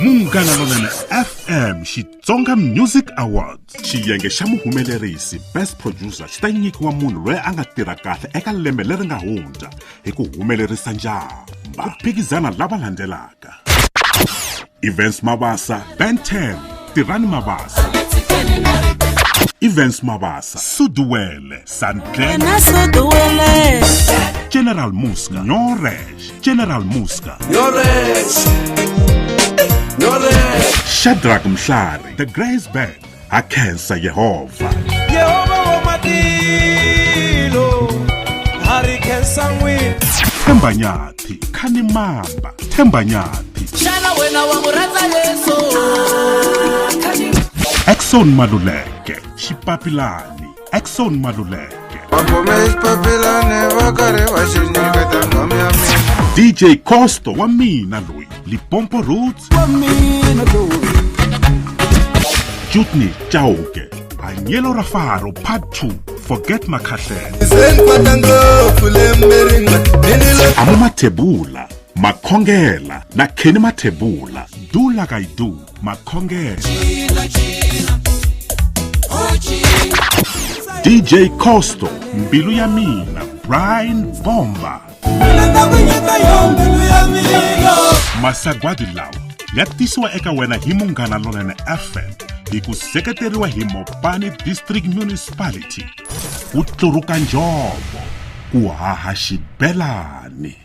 Munghana Lonene FM Xitsonga Music Awards xiyenge xa muhumelerisi Best Producer xi ta nyikiwa munhu loyi a nga tirha kahle eka lembe leri nga hundza hi ku humelerisa njhamba. Ku phikizana lava landzelaka: Events Mabasa Band 10 Tirani Mabasa, Events Mabasa Suduwele Sandrena Suduwele, General Muska Nyoresh, General Muska Nyoresh, Shadrach Mhlari, The Grace Band, Akensa Yehova, Yehova Wamadilo, Hari Kensangwi, Tembanyati, Kanimamba, Tembanyati, Shana wena wamuraza Yesu, Exxon Maluleke, Shipapilani, Exxon Maluleke, DJ Costo Wamina Lui, Lipompo Roots Jutni Chauke, Agnello Rafaro Part 2, Forget Makashen, Amama Tebula, Makongela, na Kenema Tebula, Dula Gaidu, Makongela, DJ Costo, Mbilu Yamina, Brian Bomba, Masagwadi Lawa, yatiswa eka wena hi Munghana Lonene FM, hi ku seketeriwa hi Mopani District Municipality, ku tluruka njovo, ku haha xibelani.